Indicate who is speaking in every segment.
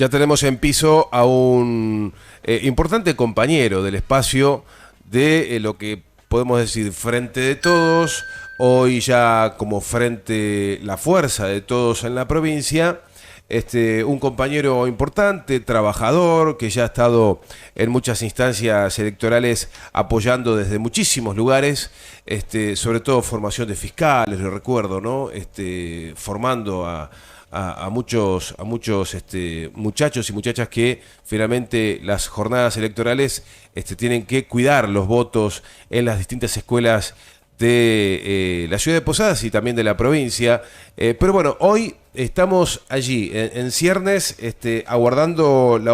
Speaker 1: Ya tenemos en piso a un importante compañero del espacio de lo que podemos decir Frente de Todos, hoy ya como Frente La Fuerza de Todos en la provincia. Un compañero importante, trabajador, que ya ha estado en muchas instancias electorales apoyando desde muchísimos lugares, sobre todo formación de fiscales, lo recuerdo, ¿no? Formando a muchos muchachos y muchachas que finalmente las jornadas electorales tienen que cuidar los votos en las distintas escuelas de la ciudad de Posadas y también de la provincia. Pero bueno, hoy estamos allí en ciernes, aguardando la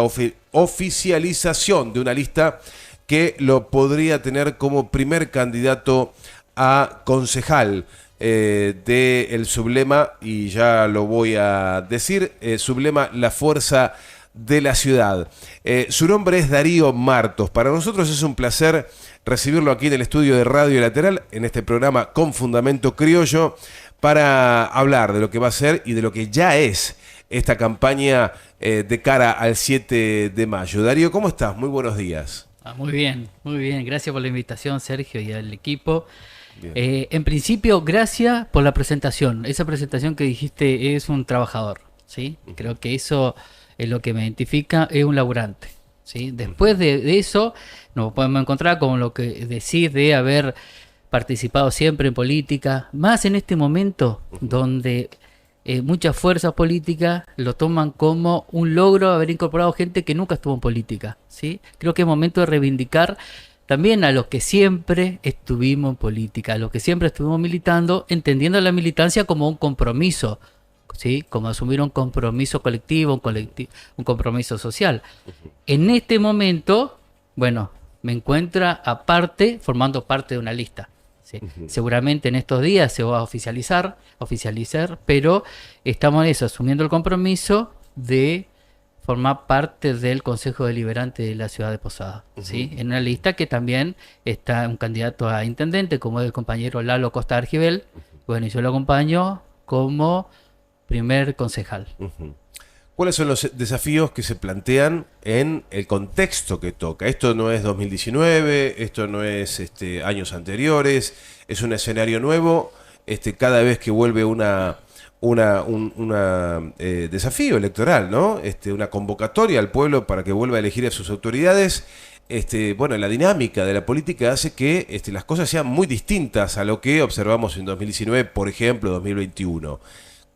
Speaker 1: oficialización de una lista que lo podría tener como primer candidato a concejal del sublema, y ya lo voy a decir, sublema La Fuerza de la Ciudad. Su nombre es Darío Martos. Para nosotros es un placer recibirlo aquí en el estudio de Radio Lateral, en este programa Con Fundamento Criollo, para hablar de lo que va a ser y de lo que ya es esta campaña de cara al 7 de mayo. Darío, ¿cómo estás? Muy buenos días.
Speaker 2: Muy bien, muy bien. Gracias por la invitación, Sergio, y al equipo. En principio, gracias por la presentación. Esa presentación que dijiste es un trabajador, ¿sí? Creo que eso es lo que me identifica, es un laburante, ¿sí? Después de eso, nos podemos encontrar con lo que decís de haber participado siempre en política, más en este momento donde muchas fuerzas políticas lo toman como un logro haber incorporado gente que nunca estuvo en política, ¿sí? Creo que es momento de reivindicar también a los que siempre estuvimos en política, a los que siempre estuvimos militando, entendiendo la militancia como un compromiso, ¿sí? Como asumir un compromiso colectivo, un compromiso social. En este momento, bueno, me encuentro aparte, formando parte de una lista, ¿sí? Seguramente en estos días se va a oficializar, pero estamos en eso, asumiendo el compromiso de formar parte del Consejo Deliberante de la ciudad de Posadas, ¿sí? En una lista que también está un candidato a intendente, como es el compañero Lalo Costa Argibel. Bueno, y yo lo acompaño como primer concejal.
Speaker 1: ¿Cuáles son los desafíos que se plantean en el contexto que toca? Esto no es 2019, esto no es años anteriores, es un escenario nuevo. Cada vez que vuelve un desafío electoral, ¿no? Una convocatoria al pueblo para que vuelva a elegir a sus autoridades. Bueno, la dinámica de la política hace que las cosas sean muy distintas a lo que observamos en 2019, por ejemplo, 2021.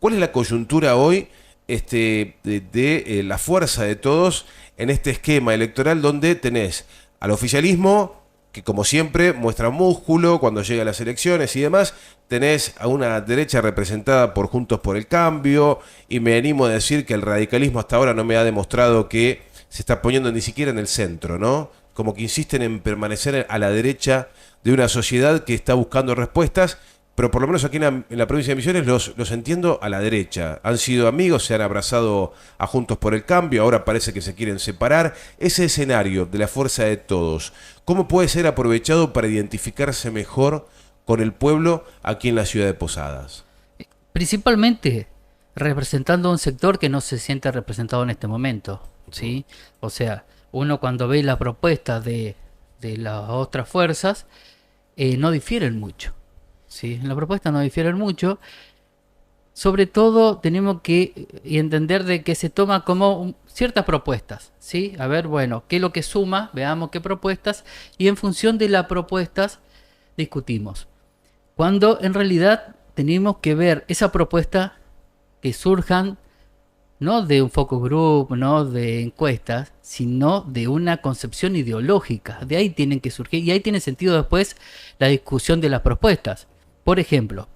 Speaker 1: ¿Cuál es la coyuntura hoy de la fuerza de todos en este esquema electoral donde tenés al oficialismo, que como siempre muestra músculo cuando llega a las elecciones y demás, tenés a una derecha representada por Juntos por el Cambio, y me animo a decir que el radicalismo hasta ahora no me ha demostrado que se está poniendo ni siquiera en el centro, ¿no? Como que insisten en permanecer a la derecha de una sociedad que está buscando respuestas, pero por lo menos aquí en la provincia de Misiones los entiendo a la derecha. Han sido amigos, se han abrazado a Juntos por el Cambio, ahora parece que se quieren separar. Ese escenario de la fuerza de todos, ¿cómo puede ser aprovechado para identificarse mejor con el pueblo aquí en la ciudad de Posadas?
Speaker 2: Principalmente representando a un sector que no se siente representado en este momento, ¿sí? O sea, uno cuando ve la propuesta de las otras fuerzas, no difieren mucho. Sí, en la propuesta no difieren mucho. Sobre todo tenemos que entender de que se toma como ciertas propuestas, ¿sí? A ver, bueno, qué es lo que suma, veamos qué propuestas, y en función de las propuestas discutimos. Cuando en realidad tenemos que ver esa propuesta que surjan no de un focus group, no de encuestas, sino de una concepción ideológica. De ahí tienen que surgir, y ahí tiene sentido después la discusión de las propuestas. Por ejemplo,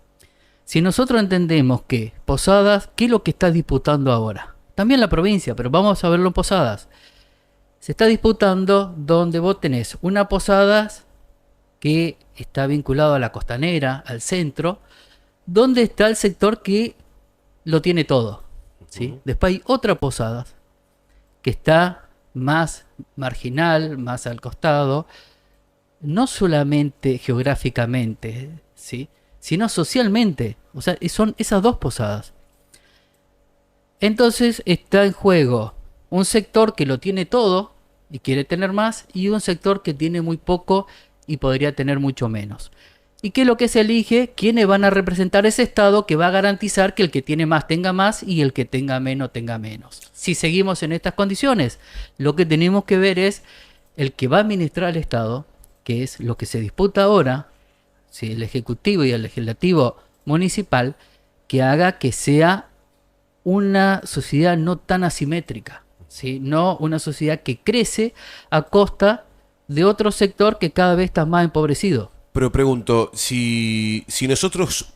Speaker 2: si nosotros entendemos que Posadas, ¿qué es lo que está disputando ahora? También la provincia, pero vamos a verlo en Posadas. Se está disputando donde vos tenés una Posadas que está vinculado a la costanera, al centro, donde está el sector que lo tiene todo, ¿sí? Después hay otra Posadas que está más marginal, más al costado, no solamente geográficamente, ¿sí?, sino socialmente. O sea, son esas dos Posadas. Entonces está en juego Un sector que lo tiene todo y quiere tener más, y un sector que tiene muy poco y podría tener mucho menos. ¿Y qué es lo que se elige? ¿Quiénes van a representar ese Estado que va a garantizar que el que tiene más tenga más y el que tenga menos tenga menos? Si seguimos en estas condiciones, lo que tenemos que ver es el que va a administrar el Estado, que es lo que se disputa ahora, si el Ejecutivo y el Legislativo municipal, que haga que sea una sociedad no tan asimétrica, ¿sí? No una sociedad que crece a costa de otro sector que cada vez está más empobrecido.
Speaker 1: Pero pregunto, si nosotros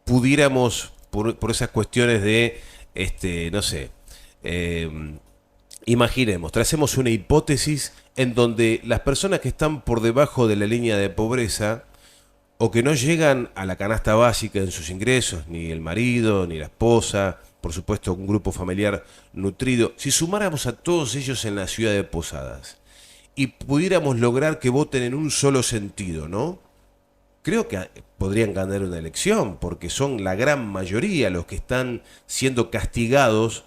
Speaker 1: pudiéramos, por esas cuestiones de, no sé, eh, imaginemos, tracemos una hipótesis en donde las personas que están por debajo de la línea de pobreza o que no llegan a la canasta básica en sus ingresos, ni el marido, ni la esposa, por supuesto un grupo familiar nutrido, si sumáramos a todos ellos en la ciudad de Posadas y pudiéramos lograr que voten en un solo sentido, ¿no? Creo que podrían ganar una elección, porque son la gran mayoría los que están siendo castigados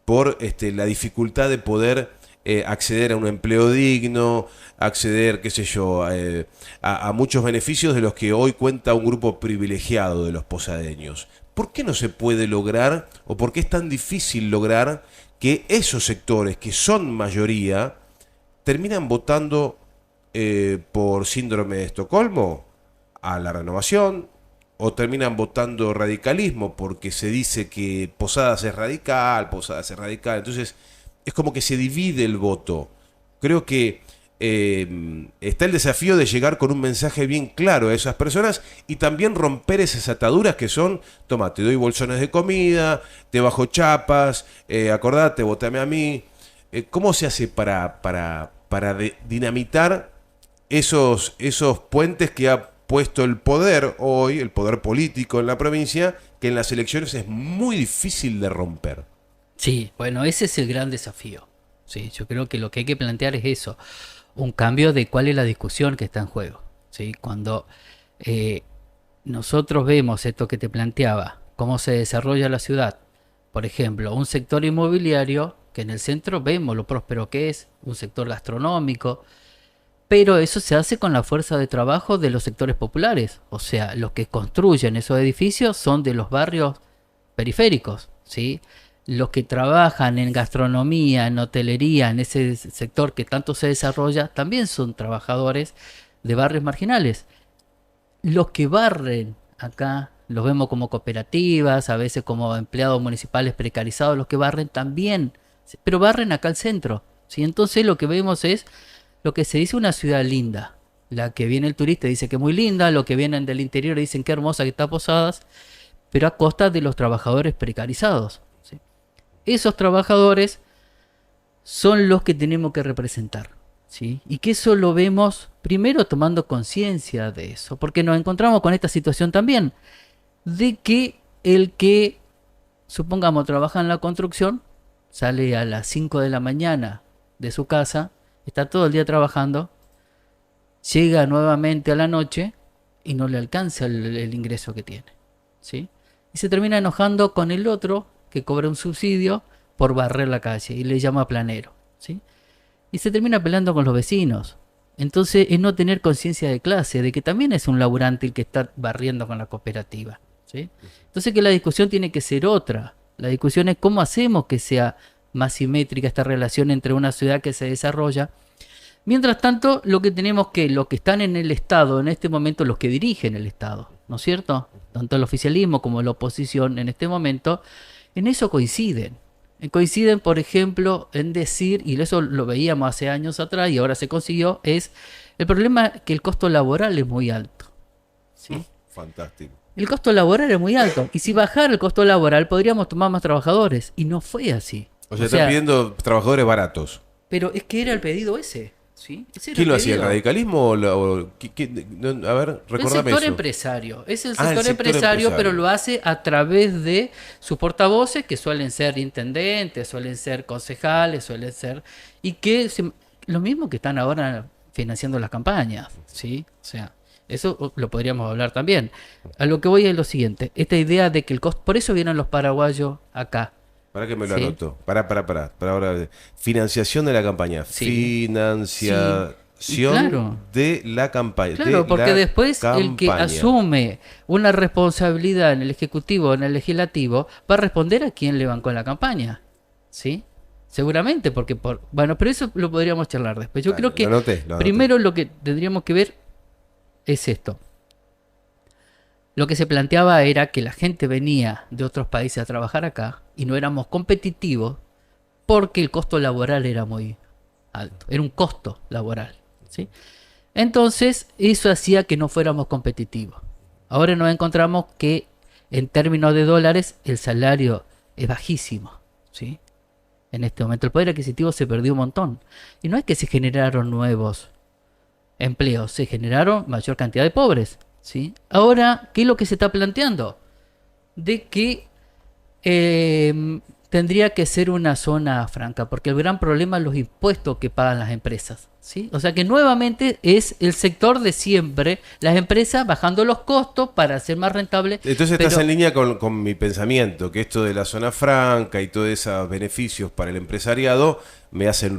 Speaker 1: por la dificultad de poder acceder a un empleo digno, acceder, qué sé yo, a muchos beneficios de los que hoy cuenta un grupo privilegiado de los posadeños. ¿Por qué no se puede lograr, o por qué es tan difícil lograr que esos sectores que son mayoría terminan votando por síndrome de Estocolmo a la Renovación, o terminan votando radicalismo porque se dice que Posadas es radical, entonces es como que se divide el voto. Creo que está el desafío de llegar con un mensaje bien claro a esas personas y también romper esas ataduras que son: toma, te doy bolsones de comida, te bajo chapas, acordate, votame a mí. ¿Cómo se hace para dinamitar esos puentes que ha puesto el poder hoy, el poder político en la provincia, que en las elecciones es muy difícil de romper?
Speaker 2: Sí, bueno, ese es el gran desafío. Sí, yo creo que lo que hay que plantear es eso, un cambio de cuál es la discusión que está en juego. ¿Sí? Cuando eh, nosotros vemos esto que te planteaba, cómo se desarrolla la ciudad, por ejemplo, un sector inmobiliario, que en el centro vemos lo próspero que es, un sector gastronómico, pero eso se hace con la fuerza de trabajo de los sectores populares. O sea, los que construyen esos edificios son de los barrios periféricos, ¿sí? Los que trabajan en gastronomía, en hotelería, en ese sector que tanto se desarrolla, también son trabajadores de barrios marginales. Los que barren acá, los vemos como cooperativas, a veces como empleados municipales precarizados, los que barren también, pero barren acá al centro, ¿sí? Entonces lo que vemos es lo que se dice una ciudad linda. La que viene el turista dice que es muy linda, los que vienen del interior dicen que hermosa que está Posadas, pero a costa de los trabajadores precarizados, ¿sí? Esos trabajadores son los que tenemos que representar, ¿sí? Y que eso lo vemos primero tomando conciencia de eso, porque nos encontramos con esta situación también, de que el que, supongamos, trabaja en la construcción, sale a las 5 de la mañana de su casa, está todo el día trabajando, llega nuevamente a la noche y no le alcanza el ingreso que tiene, ¿sí? Y se termina enojando con el otro que cobra un subsidio por barrer la calle y le llama planero, ¿sí? Y se termina peleando con los vecinos. Entonces es no tener conciencia de clase, de que también es un laburante el que está barriendo con la cooperativa, ¿sí? Entonces que la discusión tiene que ser otra. La discusión es cómo hacemos que sea más simétrica esta relación entre una ciudad que se desarrolla. Mientras tanto, lo que tenemos que, los que están en el Estado en este momento, los que dirigen el Estado, ¿no es cierto? Tanto el oficialismo como la oposición en este momento, en eso coinciden. Coinciden, por ejemplo, en decir, y eso lo veíamos hace años atrás y ahora se consiguió, es el problema que el costo laboral es muy alto, ¿sí?
Speaker 1: Fantástico.
Speaker 2: El costo laboral es muy alto. Y si bajara el costo laboral, podríamos tomar más trabajadores. Y no fue así.
Speaker 1: O sea, están pidiendo trabajadores baratos.
Speaker 2: Pero es que era el pedido ese, ¿sí? Ese era
Speaker 1: ¿Quién
Speaker 2: el
Speaker 1: lo hacía? ¿El
Speaker 2: pedido.
Speaker 1: radicalismo? A ver,
Speaker 2: El
Speaker 1: recordame
Speaker 2: sector
Speaker 1: eso.
Speaker 2: empresario. Es el
Speaker 1: El
Speaker 2: sector
Speaker 1: sector
Speaker 2: empresario, pero
Speaker 1: empresario.
Speaker 2: lo hace a través de sus portavoces, que suelen ser intendentes, suelen ser concejales, suelen ser... Y que lo mismo que están ahora financiando las campañas, ¿sí? O sea, eso lo podríamos hablar también. A lo que voy es lo siguiente. Esta idea de que el costo... Por eso vienen los paraguayos acá.
Speaker 1: Para que me lo
Speaker 2: ¿sí?
Speaker 1: anoto. Para ahora. Financiación de la campaña.
Speaker 2: Sí,
Speaker 1: Financiación
Speaker 2: sí. Y claro,
Speaker 1: de la campaña.
Speaker 2: claro, porque después el que asume una responsabilidad en el Ejecutivo o en el Legislativo va a responder a quién le bancó la campaña. ¿Sí? Seguramente, porque bueno, pero eso lo podríamos charlar después. Yo
Speaker 1: Dale,
Speaker 2: creo que
Speaker 1: lo anoté.
Speaker 2: primero lo que tendríamos que ver es esto. Lo que se planteaba era que la gente venía de otros países a trabajar acá y no éramos competitivos porque el costo laboral era muy alto. Era un costo laboral. ¿Sí? Entonces, eso hacía que no fuéramos competitivos. Ahora nos encontramos que en términos de dólares el salario es bajísimo. ¿Sí? En este momento el poder adquisitivo se perdió un montón. Y no es que se generaron nuevos empleos, se generaron mayor cantidad de pobres. ¿Sí? Ahora, ¿qué es lo que se está planteando? De que tendría que ser una zona franca, porque el gran problema es los impuestos que pagan las empresas. ¿Sí? O sea que nuevamente es el sector de siempre, las empresas bajando los costos para hacer más rentable.
Speaker 1: Entonces estás en línea con mi pensamiento, que esto de la zona franca y todos esos beneficios para el empresariado me hacen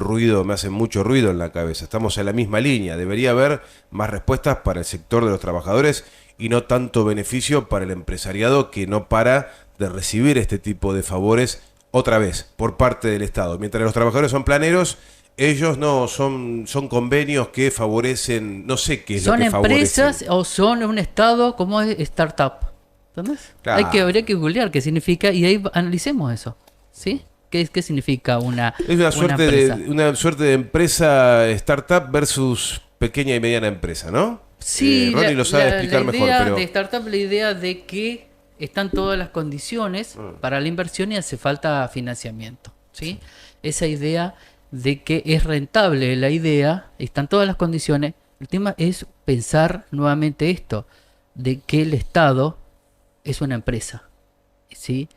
Speaker 1: mucho ruido en la cabeza. Estamos en la misma línea, debería haber más respuestas para el sector de los trabajadores y no tanto beneficio para el empresariado que no para de recibir este tipo de favores otra vez por parte del Estado. Mientras los trabajadores son planeros, ellos no, son convenios que favorecen, no sé qué es lo que favorecen.
Speaker 2: ¿Son empresas o son un Estado como es startup? ¿Entendés?
Speaker 1: Claro.
Speaker 2: Habría que googlear qué significa y ahí analicemos eso. ¿Sí? ¿Qué significa
Speaker 1: Es una suerte de empresa startup versus pequeña y mediana empresa, ¿no?
Speaker 2: Sí,
Speaker 1: Ronnie lo sabe explicar
Speaker 2: la
Speaker 1: mejor,
Speaker 2: idea
Speaker 1: pero
Speaker 2: de startup, la idea de que están todas las condiciones para la inversión y hace falta financiamiento. ¿Sí? Esa idea de que es rentable la idea, están todas las condiciones. El tema es pensar nuevamente esto, de que el Estado es una empresa, ¿sí?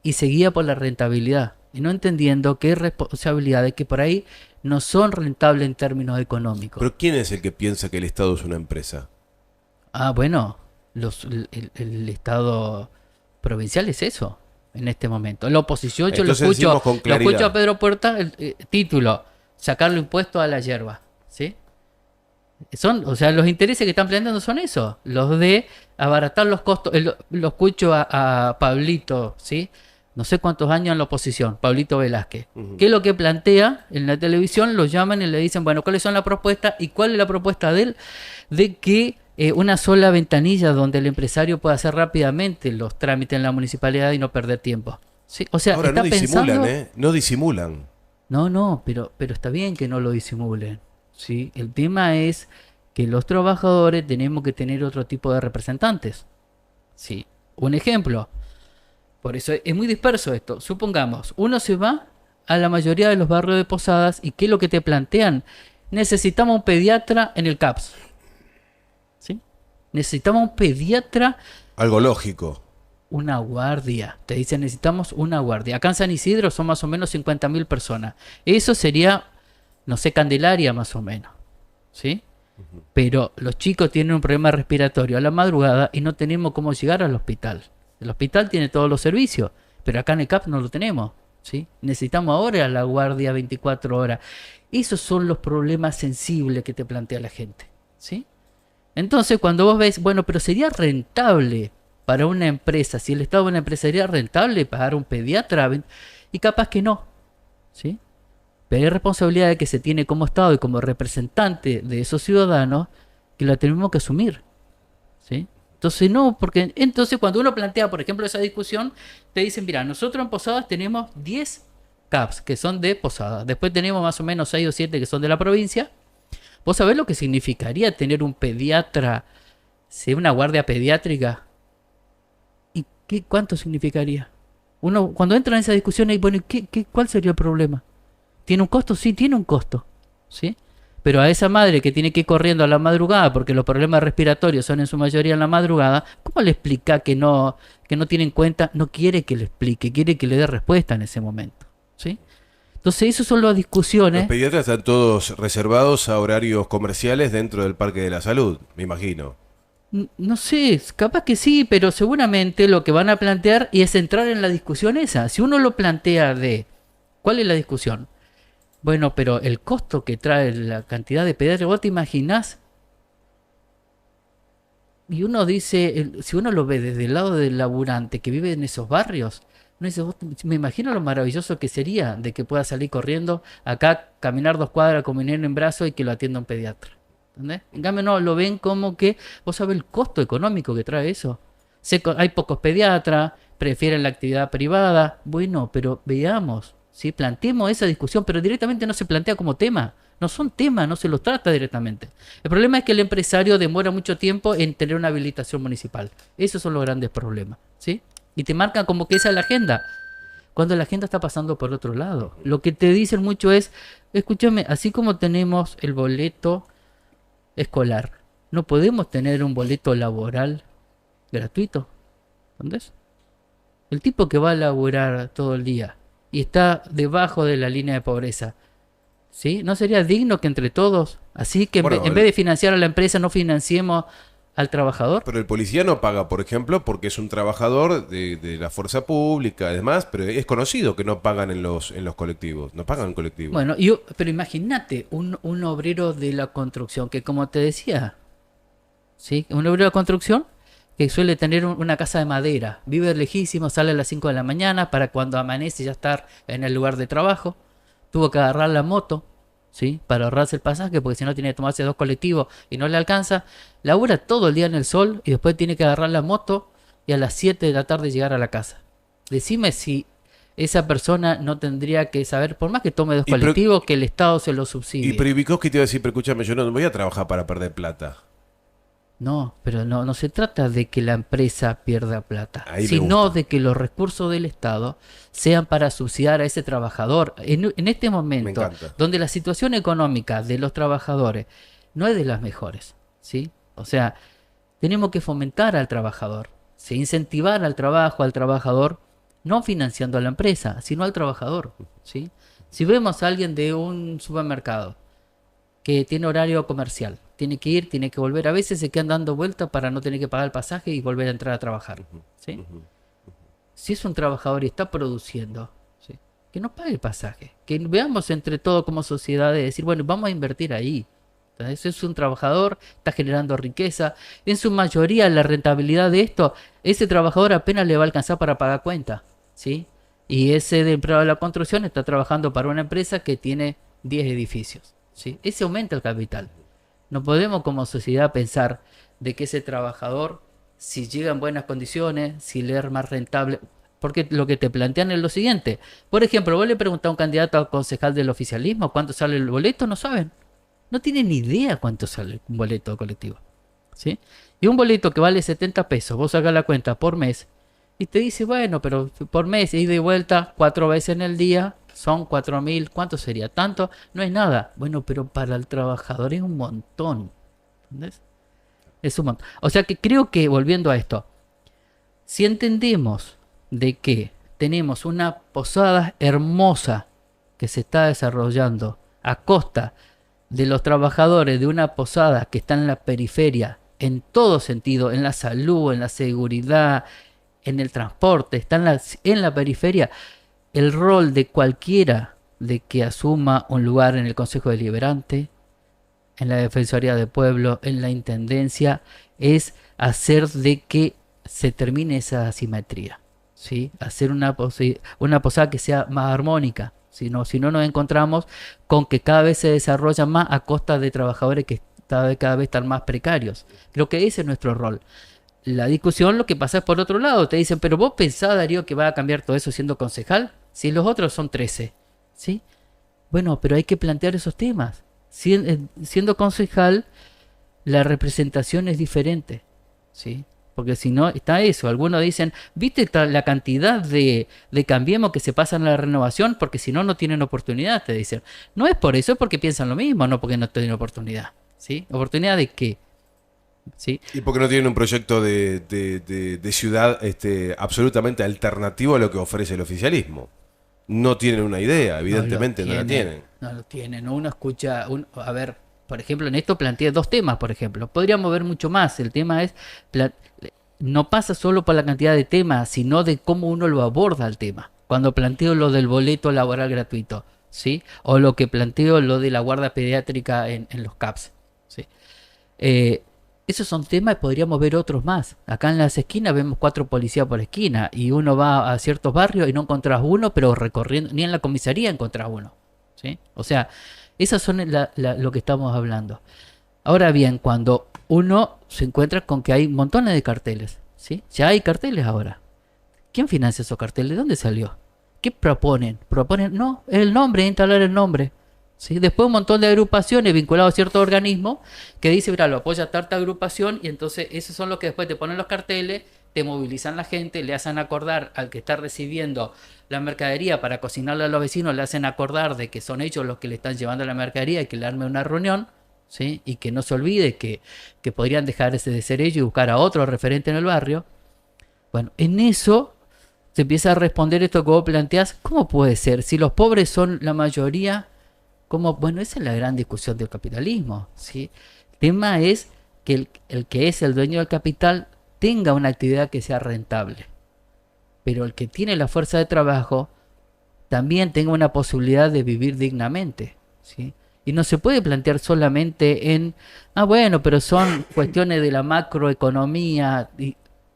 Speaker 2: Y se guía por la rentabilidad, y no entendiendo que hay responsabilidades que por ahí no son rentables en términos económicos.
Speaker 1: ¿Pero quién es el que piensa que el Estado es una empresa?
Speaker 2: Ah, bueno, el Estado provincial es eso. En este momento. En la oposición yo lo escucho a Pedro Puerta, el título, sacarle impuestos a la hierba. ¿Sí? O sea, los intereses que están planteando son esos, los de abaratar los costos. Lo escucho a Pablito, ¿sí? No sé cuántos años en la oposición, Pablito Velázquez. ¿Qué es lo que plantea en la televisión? Lo llaman y le dicen, bueno, ¿cuáles son las propuestas? ¿Y cuál es la propuesta de él? De que una sola ventanilla donde el empresario pueda hacer rápidamente los trámites en la municipalidad y no perder tiempo. ¿Sí? O sea,
Speaker 1: ahora
Speaker 2: está
Speaker 1: no disimulan,
Speaker 2: pensando...
Speaker 1: No disimulan.
Speaker 2: No, pero está bien que no lo disimulen. ¿Sí? El tema es que los trabajadores tenemos que tener otro tipo de representantes. ¿Sí? Un ejemplo. Por eso es muy disperso esto. Supongamos, uno se va a la mayoría de los barrios de Posadas y ¿qué es lo que te plantean? Necesitamos un pediatra en el CAPS. ¿Sí? Necesitamos un pediatra.
Speaker 1: Algo lógico.
Speaker 2: Una guardia. Te dicen necesitamos una guardia. Acá en San Isidro son más o menos 50.000 personas. Eso sería, no sé, Candelaria más o menos. ¿Sí? Pero los chicos tienen un problema respiratorio a la madrugada y no tenemos cómo llegar al hospital. El hospital tiene todos los servicios, pero acá en el CAP no lo tenemos. ¿Sí? Necesitamos ahora la guardia 24 horas. Esos son los problemas sensibles que te plantea la gente. ¿Sí? Entonces, cuando vos ves, bueno, pero sería rentable para una empresa, si el Estado de una empresa sería rentable pagar un pediatra, y capaz que no. ¿Sí? Pero hay responsabilidad que se tiene como Estado y como representante de esos ciudadanos que la tenemos que asumir. ¿Sí? Entonces no, porque entonces cuando uno plantea, por ejemplo, esa discusión, te dicen, mira, nosotros en Posadas tenemos 10 CAPS que son de Posadas, después tenemos más o menos 6 o 7 que son de la provincia. ¿Vos sabés lo que significaría tener un pediatra, una guardia pediátrica? ¿Y cuánto significaría? Uno cuando entra en esa discusión, bueno, ¿cuál sería el problema? ¿Tiene un costo? Sí, tiene un costo. ¿Sí? Pero a esa madre que tiene que ir corriendo a la madrugada porque los problemas respiratorios son en su mayoría en la madrugada, ¿cómo le explica que no tiene en cuenta? No quiere que le explique, quiere que le dé respuesta en ese momento. ¿Sí? Entonces, esas son las discusiones.
Speaker 1: Los pediatras están todos reservados a horarios comerciales dentro del Parque de la Salud, me imagino.
Speaker 2: No sé, capaz que sí, pero seguramente lo que van a plantear y es entrar en la discusión esa. Si uno lo plantea de, ¿cuál es la discusión? Bueno, pero el costo que trae la cantidad de pediatras, ¿vos te imaginás? Y uno dice, si uno lo ve desde el lado del laburante que vive en esos barrios, uno dice, me imagino lo maravilloso que sería de que pueda salir corriendo acá, caminar 2 cuadras con mi nene en brazo y que lo atienda un pediatra. ¿Entendés? En cambio, no, lo ven como que, vos sabés el costo económico que trae eso. Hay pocos pediatras, prefieren la actividad privada. Bueno, pero veamos, ¿sí? Planteemos esa discusión, pero directamente no se plantea como tema. No son temas, no se los trata directamente. El problema es que el empresario demora mucho tiempo en tener una habilitación municipal. Esos son los grandes problemas, ¿sí? Y te marcan como que esa es la agenda, cuando la agenda está pasando por otro lado. Lo que te dicen mucho es, escúchame, así como tenemos el boleto escolar, no podemos tener un boleto laboral gratuito. ¿Entendés? El tipo que va a laburar todo el día y está debajo de la línea de pobreza, ¿sí? ¿No sería digno que entre todos, así que
Speaker 1: Bueno,
Speaker 2: en vez de financiar a la empresa, no financiemos al trabajador?
Speaker 1: pero el policía no paga, por ejemplo, porque es un trabajador de la fuerza pública, además, pero es conocido que no pagan en los colectivos, no pagan en colectivo.
Speaker 2: Bueno, pero imagínate un obrero de la construcción que, como te decía, ¿sí? Un obrero de construcción que suele tener una casa de madera, vive lejísimo, sale a las 5 de la mañana para cuando amanece ya estar en el lugar de trabajo. Tuvo que agarrar la moto, ¿sí? Para ahorrarse el pasaje, porque si no tiene que tomarse 2 colectivos y no le alcanza. Labura todo el día en el sol y después tiene que agarrar la moto y a las 7 de la tarde llegar a la casa. Decime si esa persona no tendría que saber, por más que tome dos
Speaker 1: Y, pero,
Speaker 2: colectivos, que el Estado se lo
Speaker 1: y
Speaker 2: subsidie.
Speaker 1: Privikovsky te iba a decir, pero escúchame, yo no voy a trabajar para perder plata.
Speaker 2: No, pero no se trata de que la empresa pierda plata,
Speaker 1: Ahí me
Speaker 2: sino
Speaker 1: gusta.
Speaker 2: de que los recursos del Estado sean para subsidiar a ese trabajador. En este
Speaker 1: Me
Speaker 2: momento,
Speaker 1: encanta.
Speaker 2: donde la situación económica de los trabajadores no es de las mejores, ¿sí? O sea, tenemos que fomentar al trabajador, ¿sí? Incentivar al trabajo, al trabajador, no financiando a la empresa, sino al trabajador, ¿sí? Si vemos a alguien de un supermercado, que tiene horario comercial. Tiene que ir, tiene que volver. A veces se quedan dando vueltas para no tener que pagar el pasaje y volver a entrar a trabajar. ¿Sí? Si es un trabajador y está produciendo, ¿sí? Que no pague el pasaje. Que veamos entre todos como sociedad de decir, bueno, vamos a invertir ahí. Entonces, es un trabajador, está generando riqueza. En su mayoría, la rentabilidad de esto, ese trabajador apenas le va a alcanzar para pagar cuenta. ¿Sí? Y ese de empleado de la construcción está trabajando para una empresa que tiene 10 edificios. ¿Sí? Ese aumenta el capital. No podemos como sociedad pensar de que ese trabajador, si llega en buenas condiciones, si le es más rentable, porque lo que te plantean es lo siguiente. Por ejemplo, vos le preguntás a un candidato a concejal del oficialismo cuánto sale el boleto, no saben. No tienen ni idea cuánto sale un boleto colectivo. ¿Sí? Y un boleto que vale 70 pesos, vos sacás la cuenta por mes, y te dice, bueno, pero por mes, ida y vuelta, 4 veces en el día, son 4.000, ¿cuánto sería? Tanto, no es nada. Bueno, pero para el trabajador es un montón. ¿Entendés? Es un montón. O sea que creo que, volviendo a esto, si entendemos de que tenemos una posada hermosa que se está desarrollando a costa de los trabajadores de una posada que está en la periferia, en todo sentido, en la salud, en la seguridad, en el transporte, está en la periferia, el rol de cualquiera de que asuma un lugar en el Consejo Deliberante, en la Defensoría del Pueblo, en la Intendencia, es hacer de que se termine esa asimetría, ¿sí? Hacer una posada que sea más armónica. Si no nos encontramos con que cada vez se desarrolla más a costa de trabajadores que cada vez están más precarios. Creo que ese es nuestro rol. La discusión lo que pasa es por otro lado. Te dicen, pero vos pensás, Darío, que va a cambiar todo eso siendo concejal, si los otros son 13, ¿sí? Bueno, pero hay que plantear esos temas. Siendo concejal, la representación es diferente, ¿sí? Porque si no, está eso. Algunos dicen, ¿viste la cantidad de Cambiemos que se pasan a la renovación? Porque si no, no tienen oportunidad, te dicen. No es por eso, es porque piensan lo mismo, no porque no tienen oportunidad, ¿sí? ¿Oportunidad de qué? ¿Sí?
Speaker 1: Y porque no tienen un proyecto de ciudad absolutamente alternativo a lo que ofrece el oficialismo. No tienen una idea,
Speaker 2: No lo
Speaker 1: evidentemente no la
Speaker 2: tienen,
Speaker 1: tienen.
Speaker 2: no lo tienen. Uno escucha, a ver, por ejemplo, en esto planteé dos temas, por ejemplo. Podríamos ver mucho más. El tema es, no pasa solo por la cantidad de temas, sino de cómo uno lo aborda el tema. Cuando planteo lo del boleto laboral gratuito, ¿sí? O lo que planteo lo de la guardia pediátrica en los CAPS, ¿sí? Esos son temas, podríamos ver otros más. Acá en las esquinas vemos 4 policías por esquina y uno va a ciertos barrios y no encontrás uno, pero recorriendo, ni en la comisaría encontrás uno, ¿sí? O sea, esas son lo que estamos hablando. Ahora bien, cuando uno se encuentra con que hay montones de carteles, ¿sí? Ya hay carteles ahora. ¿Quién financia esos carteles? ¿De dónde salió? ¿Qué proponen? Proponen, no, el nombre, instalar el nombre. ¿Sí? Después un montón de agrupaciones vinculadas a ciertos organismos que dicen, mira, lo apoya tal agrupación y entonces esos son los que después te ponen los carteles, te movilizan la gente, le hacen acordar al que está recibiendo la mercadería para cocinarle a los vecinos, le hacen acordar de que son ellos los que le están llevando la mercadería y que le arme una reunión, ¿sí? Y que no se olvide que podrían dejar ese de ser ellos y buscar a otro referente en el barrio. Bueno, en eso se empieza a responder esto que vos planteás, ¿cómo puede ser? Si los pobres son la mayoría... Como, bueno, esa es la gran discusión del capitalismo, ¿sí? El tema es que el que es el dueño del capital tenga una actividad que sea rentable, pero el que tiene la fuerza de trabajo también tenga una posibilidad de vivir dignamente, ¿sí? Y no se puede plantear solamente en, bueno, pero son cuestiones de la macroeconomía, y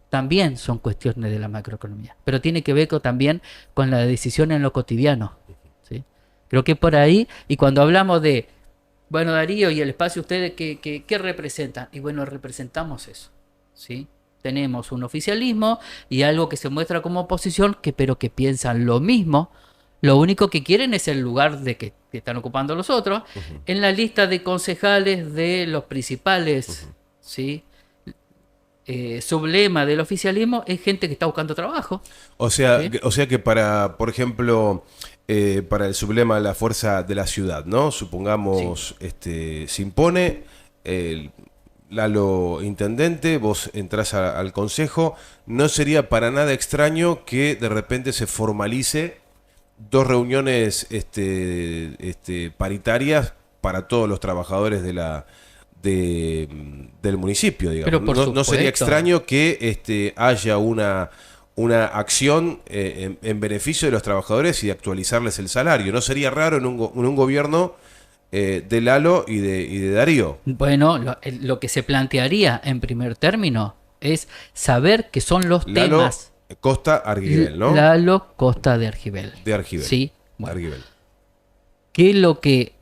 Speaker 2: también son cuestiones de la macroeconomía, pero tiene que ver también con la decisión en lo cotidiano, ¿sí? Creo que por ahí, y cuando hablamos de, bueno, Darío y el espacio, ¿ustedes qué representan? Y bueno, representamos eso, ¿sí? Tenemos un oficialismo y algo que se muestra como oposición, pero que piensan lo mismo. Lo único que quieren es el lugar de que están ocupando los otros. En la lista de concejales de los principales, ¿sí? Sublema del oficialismo es gente que está buscando trabajo.
Speaker 1: O sea,
Speaker 2: ¿sí?
Speaker 1: o sea que para, por ejemplo, para el sublema de la fuerza de la ciudad, ¿no? Supongamos, sí. Se impone el Lalo intendente, vos entrás al consejo, no sería para nada extraño que de repente se formalice 2 reuniones paritarias para todos los trabajadores del municipio, digamos. No sería extraño que haya una acción en beneficio de los trabajadores y de actualizarles el salario. No sería raro en un gobierno de Lalo y de Darío.
Speaker 2: Bueno, lo que se plantearía en primer término es saber qué son los
Speaker 1: Lalo
Speaker 2: temas.
Speaker 1: Costa Argibel, ¿no?
Speaker 2: Lalo Costa de Argibel.
Speaker 1: De Argibel.
Speaker 2: Sí. Bueno.
Speaker 1: Argibel.
Speaker 2: ¿Qué es lo que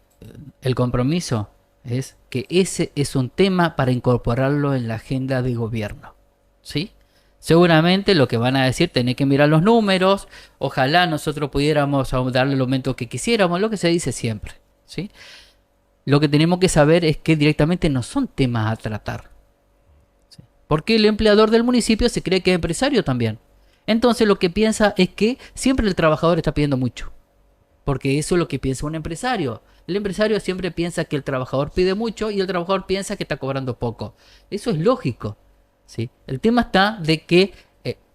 Speaker 2: el compromiso? Es que ese es un tema para incorporarlo en la agenda de gobierno, ¿sí? Seguramente lo que van a decir, tenés que mirar los números, ojalá nosotros pudiéramos darle el aumento que quisiéramos, lo que se dice siempre, ¿sí? Lo que tenemos que saber es que directamente no son temas a tratar, ¿sí? Porque el empleador del municipio se cree que es empresario también. Entonces lo que piensa es que siempre el trabajador está pidiendo mucho, porque eso es lo que piensa un empresario. El empresario siempre piensa que el trabajador pide mucho y el trabajador piensa que está cobrando poco. Eso es lógico, ¿sí? El tema está de que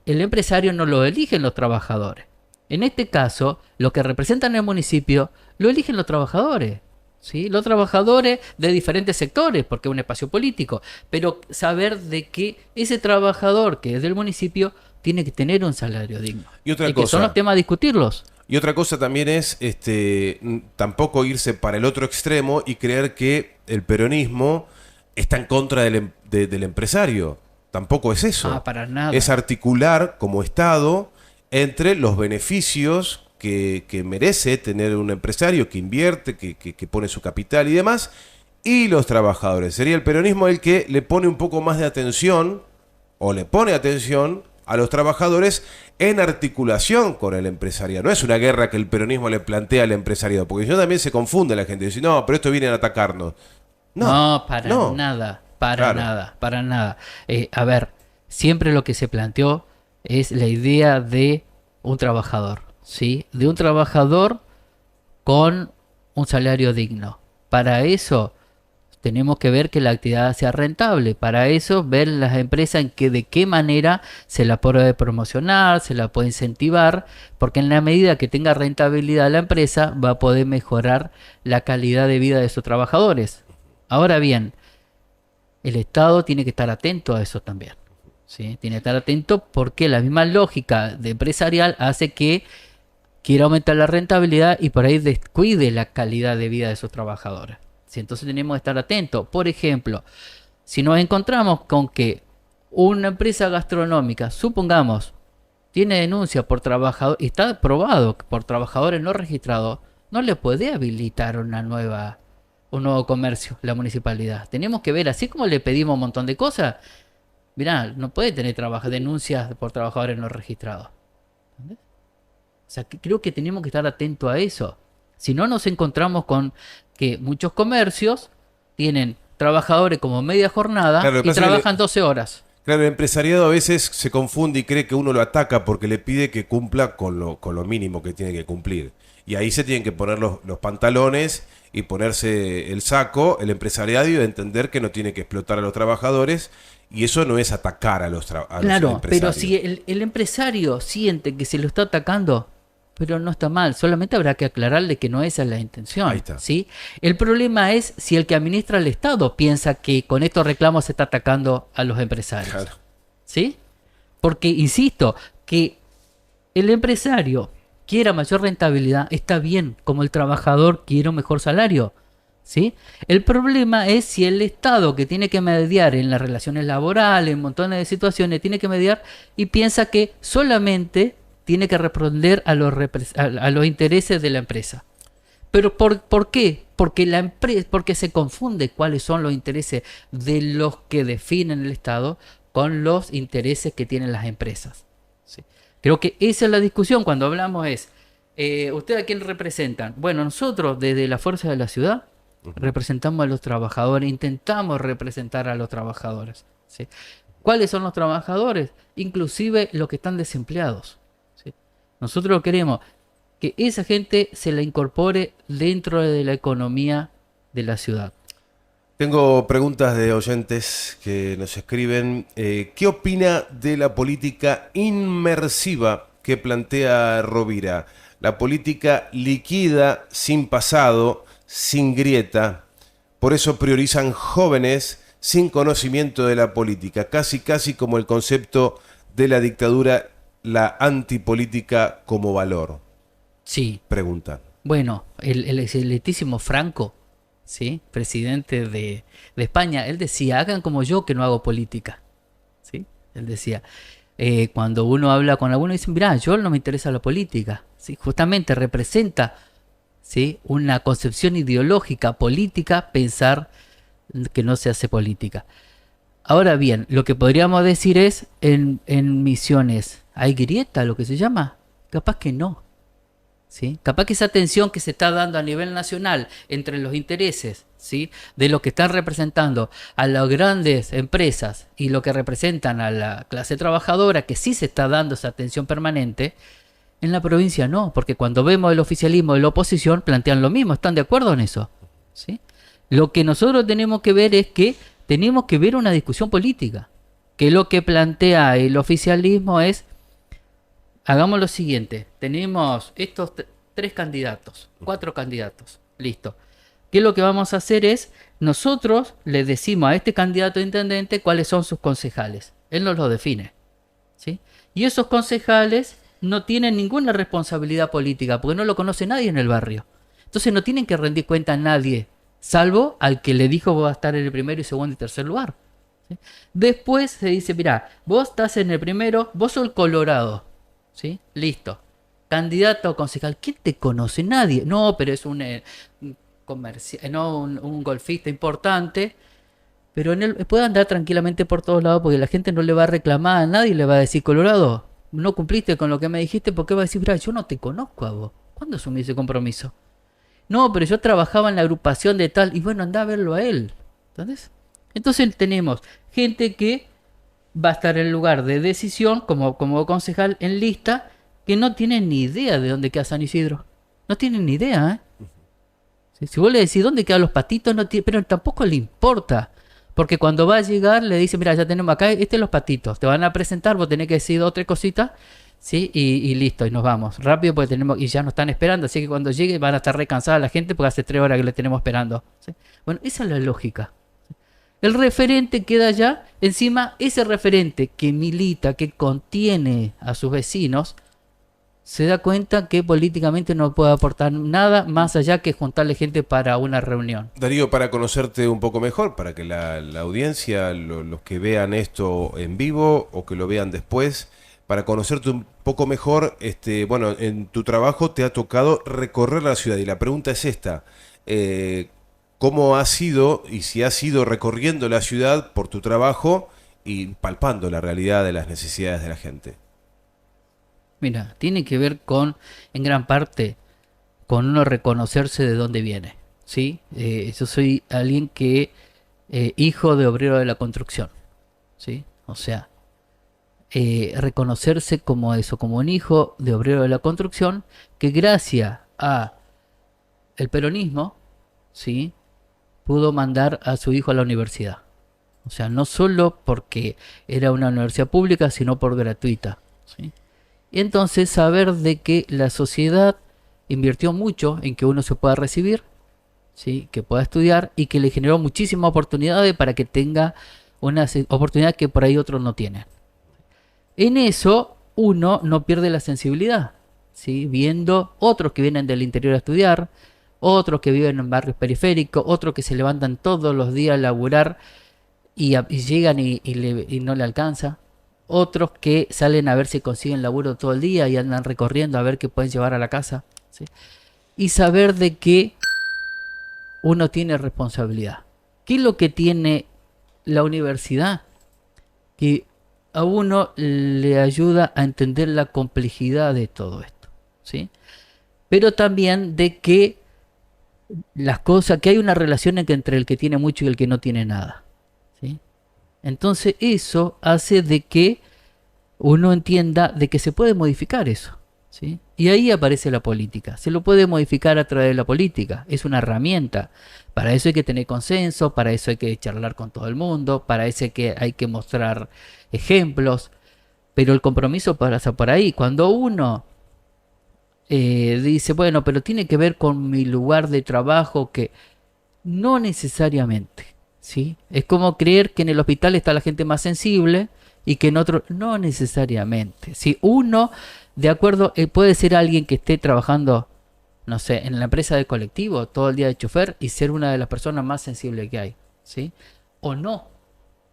Speaker 2: el empresario no lo eligen los trabajadores. En este caso, lo que representan el municipio lo eligen los trabajadores, ¿sí? Los trabajadores de diferentes sectores, porque es un espacio político. Pero saber de que ese trabajador que es del municipio tiene que tener un salario digno.
Speaker 1: Y otra
Speaker 2: cosa,
Speaker 1: que
Speaker 2: son los temas a discutirlos.
Speaker 1: Y otra cosa también es tampoco irse para el otro extremo y creer que el peronismo está en contra del empresario. Tampoco es eso.
Speaker 2: Para nada.
Speaker 1: Es articular como Estado entre los beneficios que merece tener un empresario que invierte, que pone su capital y demás, y los trabajadores. Sería el peronismo el que le pone un poco más de atención, o le pone atención a los trabajadores en articulación con el empresariado. No es una guerra que el peronismo le plantea al empresariado, porque yo también se confunde la gente. Dice, no, pero esto viene a atacarnos.
Speaker 2: No, para nada, para nada. A ver, siempre lo que se planteó es la idea de un trabajador, ¿sí? De un trabajador con un salario digno. Para eso tenemos que ver que la actividad sea rentable. Para eso, ver las empresas de qué manera se la puede promocionar, se la puede incentivar, porque en la medida que tenga rentabilidad la empresa, va a poder mejorar la calidad de vida de sus trabajadores, Ahora bien, el Estado tiene que estar atento a eso también. ¿Sí? Tiene que estar atento porque la misma lógica de empresarial hace que quiera aumentar la rentabilidad y por ahí descuide la calidad de vida de sus trabajadores. ¿Sí? Entonces tenemos que estar atentos. Por ejemplo, si nos encontramos con que una empresa gastronómica, supongamos, tiene denuncia por trabajador y está probado por trabajadores no registrados, no le puede habilitar un nuevo comercio la municipalidad. Tenemos que ver, así como le pedimos un montón de cosas, mirá, no puede tener denuncias por trabajadores no registrados. ¿Entendés? O sea, creo que tenemos que estar atentos a eso. Si no, nos encontramos con que muchos comercios tienen trabajadores como media jornada,
Speaker 1: Claro, lo que
Speaker 2: y
Speaker 1: pasa es que
Speaker 2: trabajan 12 horas.
Speaker 1: Claro, el empresariado a veces se confunde y cree que uno lo ataca porque le pide que cumpla con lo mínimo que tiene que cumplir. Y ahí se tienen que poner los pantalones y ponerse el saco, el empresariado, y entender que no tiene que explotar a los trabajadores. Y eso no es atacar a los
Speaker 2: Claro, pero
Speaker 1: empresarios.
Speaker 2: si el empresario siente que se lo está atacando, pero no está mal, solamente habrá que aclararle que no esa es la intención.
Speaker 1: Ahí está.
Speaker 2: ¿Sí? El problema es si el que administra el Estado piensa que con estos reclamos se está atacando a los empresarios.
Speaker 1: Claro.
Speaker 2: ¿Sí? Porque, insisto, que el empresario quiera mayor rentabilidad está bien, como el trabajador quiere un mejor salario. ¿Sí? El problema es si el Estado, que tiene que mediar en las relaciones laborales, en montones de situaciones, tiene que mediar y piensa que solamente tiene que responder a los intereses de la empresa. ¿Pero por qué? Porque se confunde cuáles son los intereses de los que definen el Estado con los intereses que tienen las empresas. ¿Sí? Creo que esa es la discusión cuando hablamos es, ¿usted a quién representan? Bueno, nosotros desde la Fuerza de la Ciudad representamos a los trabajadores, intentamos representar a los trabajadores. ¿Sí? ¿Cuáles son los trabajadores? Inclusive los que están desempleados. ¿Sí? Nosotros queremos que esa gente se la incorpore dentro de la economía de la ciudad.
Speaker 1: Tengo preguntas de oyentes que nos escriben. ¿Qué opina de la política inmersiva que plantea Rovira? La política líquida, sin pasado, sin grieta. Por eso priorizan jóvenes sin conocimiento de la política. Casi como el concepto de la dictadura, la antipolítica como valor.
Speaker 2: Sí.
Speaker 1: Pregunta.
Speaker 2: Bueno, el excelentísimo Franco, ¿sí? Presidente de España, él decía, hagan como yo que no hago política. ¿Sí? Él decía, cuando uno habla con alguno, dicen, mirá, yo no me interesa la política. ¿Sí? Justamente representa, ¿sí?, una concepción ideológica, política, pensar que no se hace política. Ahora bien, lo que podríamos decir es, en Misiones, ¿hay grieta, lo que se llama? Capaz que no. ¿Sí? Capaz que esa tensión que se está dando a nivel nacional entre los intereses, ¿sí?, de lo que están representando a las grandes empresas y lo que representan a la clase trabajadora, que sí se está dando esa tensión permanente, en la provincia no, porque cuando vemos el oficialismo y la oposición plantean lo mismo, están de acuerdo en eso. ¿Sí? Lo que nosotros tenemos que ver es que tenemos que ver una discusión política, que lo que plantea el oficialismo es: hagamos lo siguiente, tenemos estos 3 candidatos, 4 candidatos, listo. ¿Qué es lo que vamos a hacer? Es, nosotros le decimos a este candidato a intendente cuáles son sus concejales. Él nos lo define. ¿Sí? Y esos concejales no tienen ninguna responsabilidad política, porque no lo conoce nadie en el barrio. Entonces no tienen que rendir cuenta a nadie, salvo al que le dijo va a estar en el primero y segundo y tercer lugar. ¿Sí? Después se dice, mirá, vos estás en el primero, vos sos el Colorado. ¿Sí? Listo. Candidato a concejal. ¿Quién te conoce? Nadie. No, pero es un golfista importante. Pero en él puede andar tranquilamente por todos lados porque la gente no le va a reclamar a nadie. Le va a decir, Colorado, no cumpliste con lo que me dijiste. ¿Por qué va a decir, mira, yo no te conozco a vos? ¿Cuándo asumí ese compromiso? No, pero yo trabajaba en la agrupación de tal. Y bueno, anda a verlo a él. ¿Entendés? Entonces tenemos gente que va a estar en lugar de decisión como concejal en lista, que no tienen ni idea de dónde queda San Isidro. No tienen ni idea, ¿eh? Si vos le decís dónde quedan los patitos, pero tampoco le importa. Porque cuando va a llegar le dice, mira, ya tenemos acá, los patitos. Te van a presentar, vos tenés que decir 2 o 3 cositas, ¿sí? Y listo, y nos vamos. Rápido porque tenemos, y ya nos están esperando, así que cuando llegue van a estar recansadas la gente porque hace 3 horas que le tenemos esperando. ¿Sí? Bueno, esa es la lógica. El referente queda allá, encima ese referente que milita, que contiene a sus vecinos, se da cuenta que políticamente no puede aportar nada más allá que juntarle gente para una reunión.
Speaker 1: Darío, para conocerte un poco mejor, para que la audiencia, los que vean esto en vivo o que lo vean después, para conocerte un poco mejor, bueno, en tu trabajo te ha tocado recorrer la ciudad y la pregunta es esta, ¿cómo has sido y si has ido recorriendo la ciudad por tu trabajo y palpando la realidad de las necesidades de la gente?
Speaker 2: Mira, tiene que ver con, en gran parte, con uno reconocerse de dónde viene, ¿sí? Yo soy alguien que, hijo de obrero de la construcción, ¿sí? O sea, reconocerse como eso, como un hijo de obrero de la construcción, que gracias a el peronismo, ¿sí? Pudo mandar a su hijo a la universidad. O sea, no solo porque era una universidad pública, sino por gratuita, ¿sí? Y entonces saber de que la sociedad invirtió mucho en que uno se pueda recibir, ¿sí? Que pueda estudiar y que le generó muchísimas oportunidades para que tenga una oportunidad que por ahí otros no tienen. En eso uno no pierde la sensibilidad, ¿sí? Viendo otros que vienen del interior a estudiar, otros que viven en barrios periféricos, otros que se levantan todos los días a laburar y llegan y no le alcanza. Otros que salen a ver si consiguen laburo todo el día y andan recorriendo a ver qué pueden llevar a la casa, ¿sí? Y saber de que uno tiene responsabilidad. ¿Qué es lo que tiene la universidad? Que a uno le ayuda a entender la complejidad de todo esto, ¿sí? Pero también de que las cosas, que hay una relación entre el que tiene mucho y el que no tiene nada, ¿sí? Entonces eso hace de que uno entienda de que se puede modificar eso, ¿sí? Y ahí aparece la política. Se lo puede modificar a través de la política. Es una herramienta. Para eso hay que tener consenso, para eso hay que charlar con todo el mundo, para eso hay que mostrar ejemplos. Pero el compromiso pasa por ahí. Cuando uno dice, bueno, pero tiene que ver con mi lugar de trabajo, que no necesariamente, ¿sí? Es como creer que en el hospital está la gente más sensible y que en otro, no necesariamente. Si uno, de acuerdo, puede ser alguien que esté trabajando, no sé, en la empresa de colectivo todo el día de chofer y ser una de las personas más sensibles que hay, ¿sí? O no,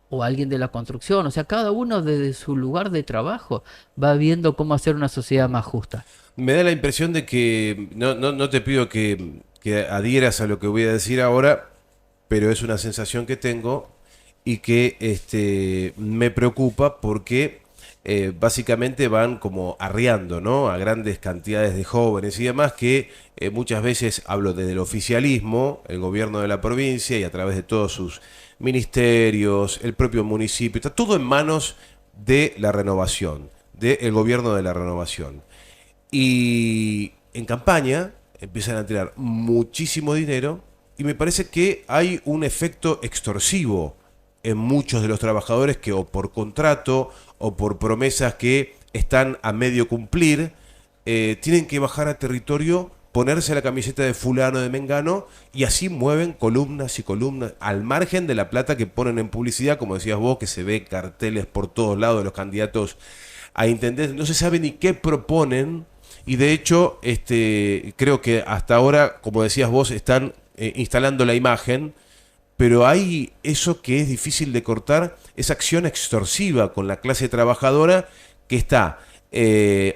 Speaker 2: o alguien de la construcción, o sea, cada uno desde su lugar de trabajo va viendo cómo hacer una sociedad más justa.
Speaker 1: Me da la impresión de que, no te pido que adhieras a lo que voy a decir ahora, pero es una sensación que tengo y que me preocupa porque básicamente van como arriando, ¿no? A grandes cantidades de jóvenes y demás que muchas veces hablo desde el oficialismo, el gobierno de la provincia y a través de todos sus ministerios, el propio municipio, está todo en manos de la renovación, del gobierno de la renovación. Y en campaña empiezan a tirar muchísimo dinero y me parece que hay un efecto extorsivo en muchos de los trabajadores que o por contrato o por promesas que están a medio cumplir, tienen que bajar a territorio, ponerse la camiseta de fulano, de mengano, y así mueven columnas y columnas, al margen de la plata que ponen en publicidad, como decías vos, que se ve carteles por todos lados de los candidatos a intendentes, no se sabe ni qué proponen, y de hecho, creo que hasta ahora, como decías vos, están instalando la imagen, pero hay eso que es difícil de cortar, esa acción extorsiva con la clase trabajadora que está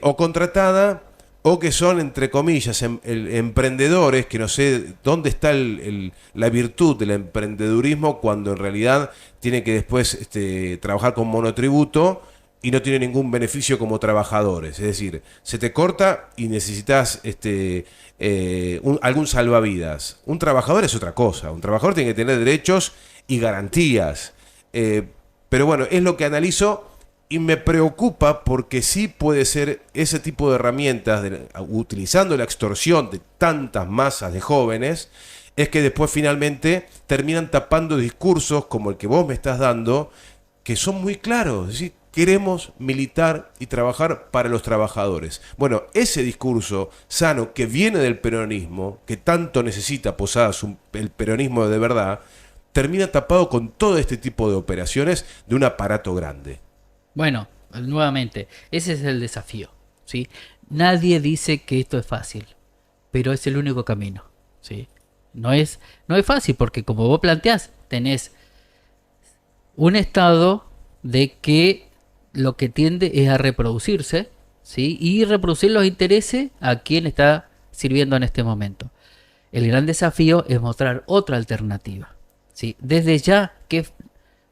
Speaker 1: o contratada o que son, entre comillas, emprendedores, que no sé dónde está la virtud del emprendedurismo cuando en realidad tiene que después trabajar con monotributo y no tiene ningún beneficio como trabajadores. Es decir, se te corta y necesitas algún salvavidas. Un trabajador es otra cosa. Un trabajador tiene que tener derechos y garantías. Pero bueno, es lo que analizo y me preocupa porque sí puede ser ese tipo de herramientas, utilizando la extorsión de tantas masas de jóvenes, es que después finalmente terminan tapando discursos como el que vos me estás dando, que son muy claros. Es decir, queremos militar y trabajar para los trabajadores. Bueno, ese discurso sano que viene del peronismo, que tanto necesita Posadas, el peronismo de verdad, termina tapado con todo este tipo de operaciones de un aparato grande.
Speaker 2: Bueno, nuevamente, ese es el desafío, ¿sí? Nadie dice que esto es fácil, pero es el único camino, ¿sí? No es fácil porque como vos planteás, tenés un estado de que lo que tiende es a reproducirse, ¿sí? Y reproducir los intereses a quien está sirviendo en este momento. El gran desafío es mostrar otra alternativa, ¿sí? Desde ya que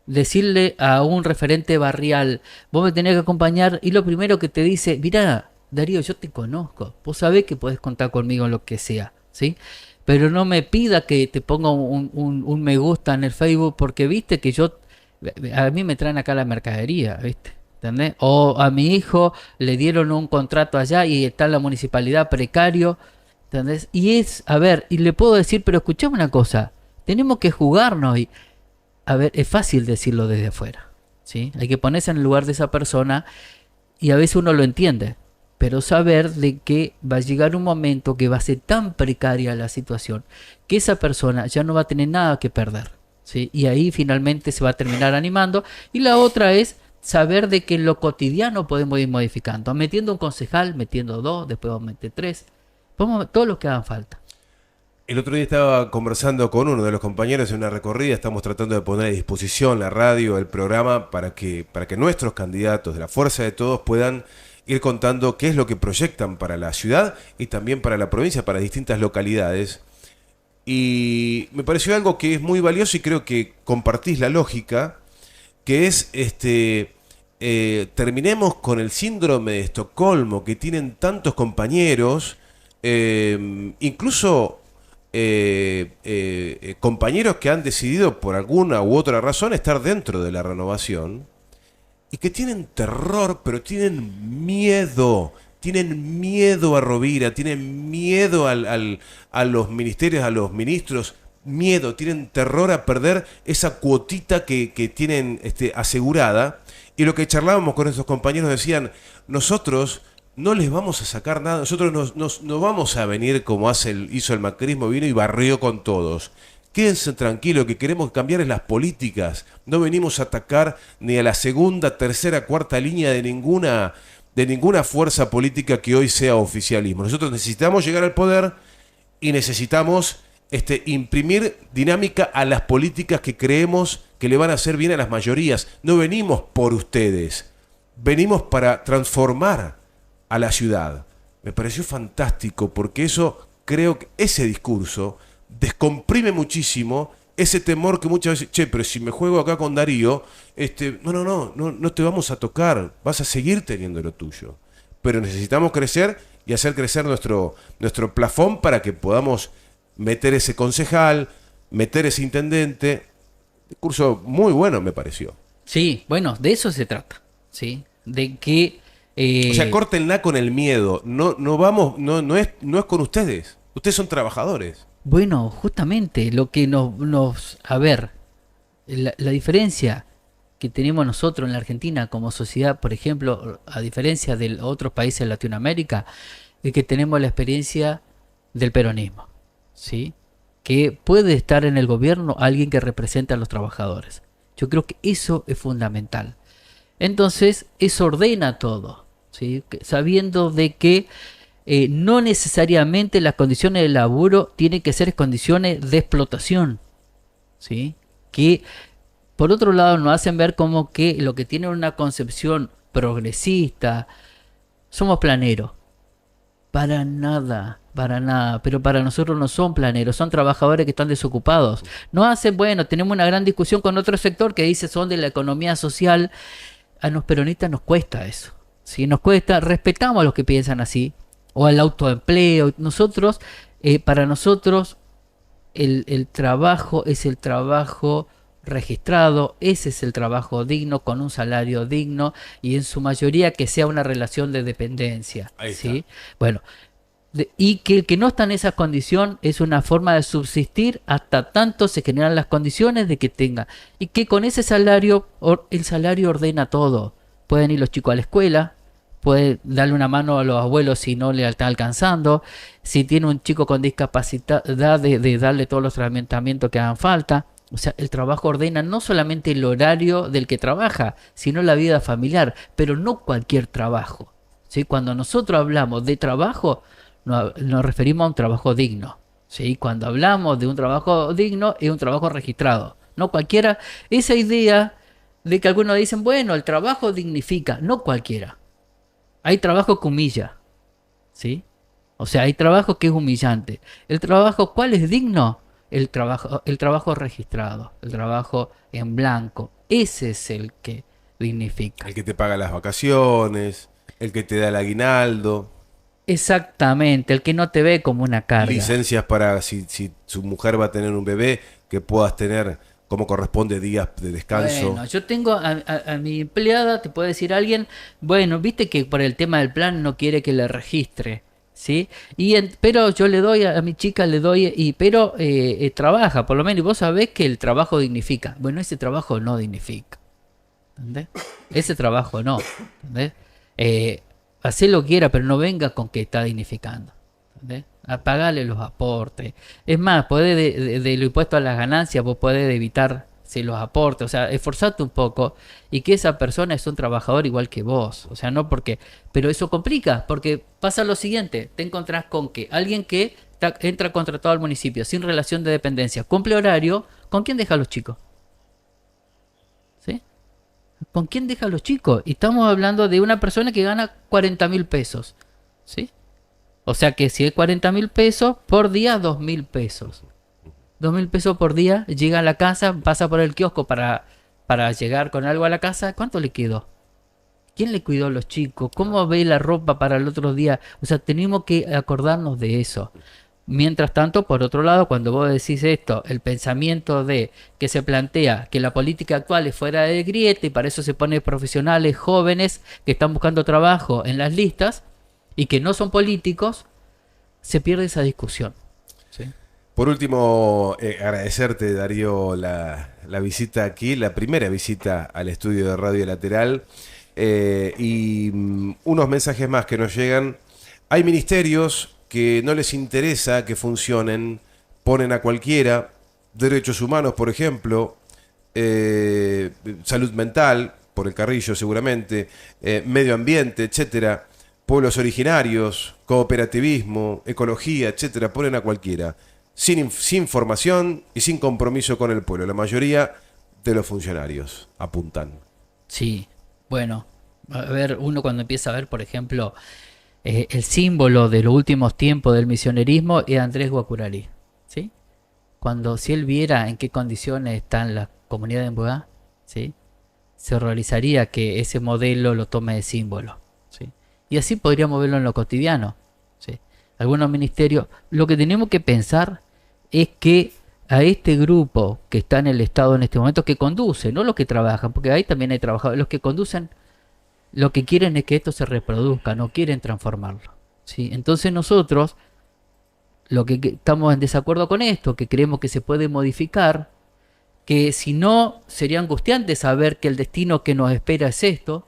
Speaker 2: decirle a un referente barrial, vos me tenés que acompañar, y lo primero que te dice, mirá, Darío, yo te conozco, vos sabés que podés contar conmigo en lo que sea, ¿sí? Pero no me pida que te ponga un me gusta en el Facebook porque viste que a mí me traen acá la mercadería, ¿viste? ¿Entendés? O a mi hijo le dieron un contrato allá y está en la municipalidad precario, ¿entendés? Y a ver, y le puedo decir, pero escuchame una cosa, tenemos que jugarnos y, a ver, es fácil decirlo desde afuera, ¿sí? Hay que ponerse en el lugar de esa persona y a veces uno lo entiende, pero saber de que va a llegar un momento que va a ser tan precaria la situación que esa persona ya no va a tener nada que perder, ¿sí? Y ahí finalmente se va a terminar animando. Y la otra es saber de que en lo cotidiano podemos ir modificando, metiendo un concejal, metiendo dos, después vamos a meter tres, todos los que hagan falta.
Speaker 1: El otro día estaba conversando con uno de los compañeros en una recorrida, estamos tratando de poner a disposición la radio, el programa, para que nuestros candidatos de la fuerza de todos puedan ir contando qué es lo que proyectan para la ciudad y también para la provincia, para distintas localidades. Y me pareció algo que es muy valioso y creo que compartís la lógica, que es terminemos con el síndrome de Estocolmo que tienen tantos compañeros, incluso compañeros que han decidido por alguna u otra razón estar dentro de la renovación y que tienen terror, pero tienen miedo a Rovira, tienen miedo a los ministerios, a los ministros, miedo, tienen terror a perder esa cuotita que tienen asegurada. Y lo que charlábamos con esos compañeros decían, nosotros no les vamos a sacar nada, nosotros no vamos a venir como hizo el macrismo, vino y barrió con todos. Quédense tranquilos, que queremos cambiar es las políticas. No venimos a atacar ni a la segunda, tercera, cuarta línea de ninguna fuerza política que hoy sea oficialismo. Nosotros necesitamos llegar al poder y necesitamos imprimir dinámica a las políticas que creemos que le van a hacer bien a las mayorías. No venimos por ustedes, venimos para transformar a la ciudad. Me pareció fantástico porque creo que ese discurso descomprime muchísimo ese temor que muchas veces, pero si me juego acá con Darío, no te vamos a tocar, vas a seguir teniendo lo tuyo. Pero necesitamos crecer y hacer crecer nuestro plafón para que podamos meter ese concejal, meter ese intendente. Discurso muy bueno me pareció.
Speaker 2: Sí, bueno, de eso se trata, ¿sí? De que
Speaker 1: o sea, córtenla con el miedo. No es con ustedes. Ustedes son trabajadores.
Speaker 2: Bueno, justamente lo que a ver, la diferencia que tenemos nosotros en la Argentina como sociedad, por ejemplo, a diferencia de otros países de Latinoamérica, es que tenemos la experiencia del peronismo, ¿sí? Que puede estar en el gobierno alguien que represente a los trabajadores. Yo creo que eso es fundamental. Entonces, eso ordena todo, ¿sí? Sabiendo de que no necesariamente las condiciones de laburo tienen que ser condiciones de explotación, ¿sí? Que por otro lado nos hacen ver como que lo que tiene una concepción progresista, somos planeros. Para nada, pero para nosotros no son planeros, son trabajadores que están desocupados. No hacen, bueno, tenemos una gran discusión con otro sector que dice son de la economía social. A los peronistas nos cuesta eso, ¿sí? Nos cuesta, respetamos a los que piensan así, o al autoempleo. Nosotros, para nosotros, el trabajo es el trabajo registrado, ese es el trabajo digno, con un salario digno, y en su mayoría que sea una relación de dependencia, ¿sí? Bueno, y que el que no está en esa condición es una forma de subsistir hasta tanto se generan las condiciones de que tenga, y que con ese salario, el salario ordena todo. pueden ir los chicos a la escuela, puede darle una mano a los abuelos si no le está alcanzando, si tiene un chico con discapacidad, de darle todos los tratamientos que hagan falta. O sea, el trabajo ordena no solamente el horario del que trabaja, sino la vida familiar, pero no cualquier trabajo. ¿Sí? Cuando nosotros hablamos de trabajo, nos referimos a un trabajo digno. ¿Sí? Cuando hablamos de un trabajo digno, es un trabajo registrado. No cualquiera, esa idea de que algunos dicen, bueno, el trabajo dignifica, no cualquiera. Hay trabajo que humilla, ¿sí? O sea, hay trabajo que es humillante. El trabajo, ¿cuál es digno? El trabajo registrado, el trabajo en blanco. Ese es el que dignifica.
Speaker 1: El que te paga las vacaciones, el que te da el aguinaldo.
Speaker 2: Exactamente, el que no te ve como una carga.
Speaker 1: Licencias para si su mujer va a tener un bebé, que puedas tener como corresponde días de descanso.
Speaker 2: Bueno, yo tengo a mi empleada, te puede decir alguien, bueno, viste que por el tema del plan no quiere que le registre, ¿sí? Pero yo le doy a mi chica, pero trabaja, por lo menos, y vos sabés que el trabajo dignifica. Bueno, ese trabajo no dignifica, ¿entendés? Ese trabajo no, ¿entendés? Hacé lo que quiera, pero no venga con que está dignificando, ¿entendés? A pagarle los aportes. Es más, podés de lo impuesto a las ganancias, vos podés evitar los aportes, o sea, esforzate un poco y que esa persona es un trabajador igual que vos, o sea, no porque, pero eso complica, porque pasa lo siguiente, te encontrás con que alguien que entra contratado al municipio sin relación de dependencia, cumple horario, ¿con quién deja a los chicos? ¿Sí? ¿Con quién deja a los chicos? Y estamos hablando de una persona que gana 40.000 pesos, ¿sí? O sea que si es 40.000 pesos, por día 2.000 pesos. 2.000 pesos por día, llega a la casa, pasa por el kiosco para llegar con algo a la casa. ¿Cuánto le quedó? ¿Quién le cuidó a los chicos? ¿Cómo ve la ropa para el otro día? O sea, tenemos que acordarnos de eso. Mientras tanto, por otro lado, cuando vos decís esto, el pensamiento de que se plantea que la política actual es fuera de grieta y para eso se pone profesionales jóvenes que están buscando trabajo en las listas, y que no son políticos, se pierde esa discusión. ¿Sí?
Speaker 1: Por último, agradecerte, Darío, la visita aquí, la primera visita al estudio de Radio Lateral, y unos mensajes más que nos llegan. Hay ministerios que no les interesa que funcionen, ponen a cualquiera, derechos humanos, por ejemplo, salud mental, por el Carrillo seguramente, medio ambiente, etcétera. Pueblos originarios, cooperativismo, ecología, etcétera, ponen a cualquiera, sin formación y sin compromiso con el pueblo. La mayoría de los funcionarios apuntan.
Speaker 2: Sí, bueno, a ver, uno cuando empieza a ver, por ejemplo, el símbolo de los últimos tiempos del misionerismo es Andrés Guacuralí, ¿sí? Si él viera en qué condiciones está la comunidad de Emboá, ¿sí? Se horrorizaría que ese modelo lo tome de símbolo, ¿sí? Y así podríamos verlo en lo cotidiano, ¿sí? Algunos ministerios, lo que tenemos que pensar es que a este grupo que está en el Estado en este momento, que conduce, no los que trabajan, porque ahí también hay trabajadores, los que conducen, lo que quieren es que esto se reproduzca, no quieren transformarlo, ¿sí? Entonces nosotros, lo que estamos en desacuerdo con esto, que creemos que se puede modificar, que si no sería angustiante saber que el destino que nos espera es esto.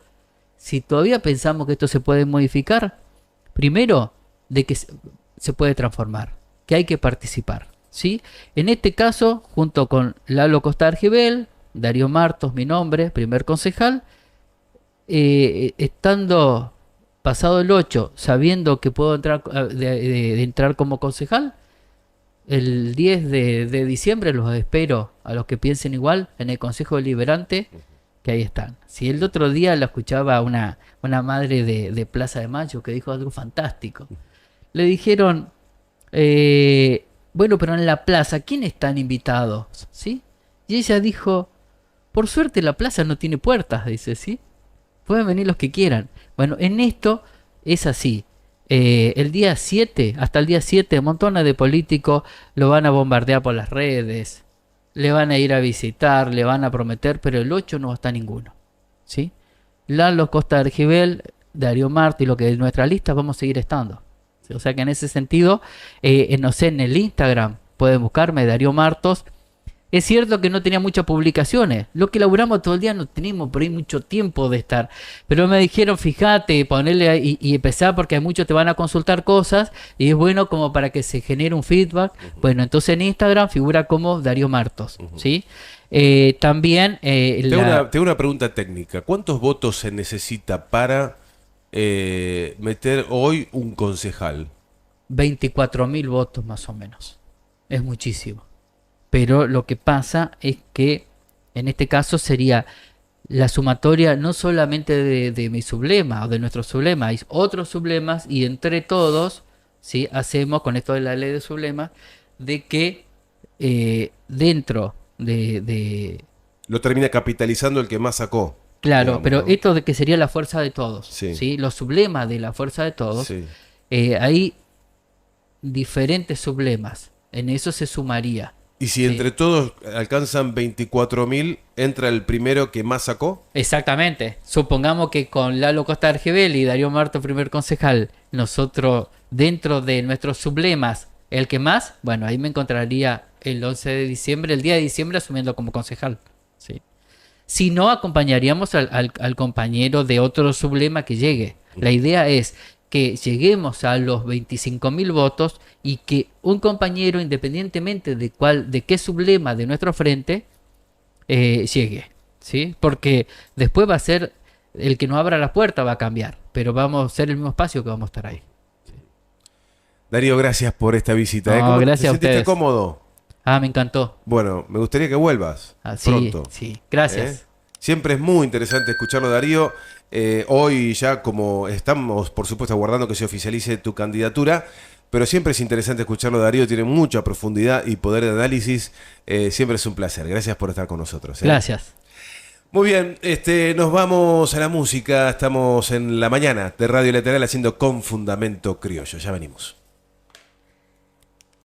Speaker 2: Si todavía pensamos que esto se puede modificar, primero, de que se puede transformar, que hay que participar, ¿sí? En este caso, junto con Lalo Costa Argibel, Darío Martos, mi nombre, primer concejal, estando pasado el 8, sabiendo que puedo entrar, entrar como concejal, el 10 de diciembre los espero a los que piensen igual en el Consejo Deliberante, que ahí están. Si el otro día la escuchaba una madre de Plaza de Mayo que dijo algo fantástico. Le dijeron, bueno, pero en la plaza, ¿quiénes están invitados? ¿Sí? Y ella dijo, por suerte la plaza no tiene puertas, dice, ¿sí? Pueden venir los que quieran. Bueno, en esto es así. El día 7, hasta el día 7, montones de políticos lo van a bombardear por las redes, le van a ir a visitar, le van a prometer, pero el 8 no va a estar ninguno, ¿sí? Lalo Costa Argibel, Darío Martos y lo que es nuestra lista vamos a seguir estando, ¿sí? O sea que en ese sentido, no sé, en el Instagram pueden buscarme Darío Martos, Es cierto que no tenía muchas publicaciones. Lo que laburamos todo el día no tenemos por ahí mucho tiempo de estar. Pero me dijeron, fíjate, ponerle ahí y empezar porque hay muchos te van a consultar cosas y es bueno como para que se genere un feedback. Bueno, entonces en Instagram figura como Darío Martos, ¿sí? También
Speaker 1: Tengo una pregunta técnica. ¿Cuántos votos se necesita para meter hoy un concejal?
Speaker 2: 24.000 votos más o menos. Es muchísimo. Pero lo que pasa es que en este caso sería la sumatoria no solamente de mi sublema o de nuestro sublema, hay otros sublemas y entre todos, ¿sí? Hacemos con esto de la ley de sublemas de que dentro de
Speaker 1: Lo termina capitalizando el que más sacó.
Speaker 2: claro,
Speaker 1: Digamos,
Speaker 2: pero
Speaker 1: ¿no?
Speaker 2: esto de que sería la fuerza de todos,
Speaker 1: Sí.
Speaker 2: ¿sí? Los sublemas de la fuerza de todos,
Speaker 1: Sí.
Speaker 2: hay diferentes sublemas, en eso se sumaría.
Speaker 1: Y si
Speaker 2: Sí.
Speaker 1: entre todos alcanzan 24.000, ¿entra el primero que más sacó?
Speaker 2: Exactamente. Supongamos que con Lalo Costa Argebel y Darío Marto, primer concejal, nosotros dentro de nuestros sublemas, el que más, bueno, ahí me encontraría el 11 de diciembre, el día de diciembre asumiendo como concejal. Sí. Si no, acompañaríamos al compañero de otro sublema que llegue. La idea es que lleguemos a los 25.000 votos y que un compañero, independientemente de qué sublema de nuestro frente, llegue, ¿sí? Porque después va a ser el que nos abra la puerta va a cambiar, pero vamos a ser el mismo espacio que vamos a estar ahí.
Speaker 1: Darío, gracias por esta visita.
Speaker 2: No,
Speaker 1: ¿Cómo
Speaker 2: gracias
Speaker 1: te
Speaker 2: a
Speaker 1: sentiste
Speaker 2: ustedes.
Speaker 1: cómodo?
Speaker 2: Ah, me encantó.
Speaker 1: Bueno, me gustaría que vuelvas
Speaker 2: Ah, sí,
Speaker 1: pronto.
Speaker 2: sí, gracias.
Speaker 1: Siempre es muy interesante escucharlo, Darío. Hoy ya como estamos, por supuesto, aguardando que se oficialice tu candidatura, pero siempre es interesante escucharlo, Darío. Tiene mucha profundidad y poder de análisis. Siempre es un placer. Gracias por estar con nosotros.
Speaker 2: Gracias.
Speaker 1: Muy bien, nos vamos a la música. Estamos en la mañana de Radio Lateral haciendo Con Fundamento Criollo. Ya venimos.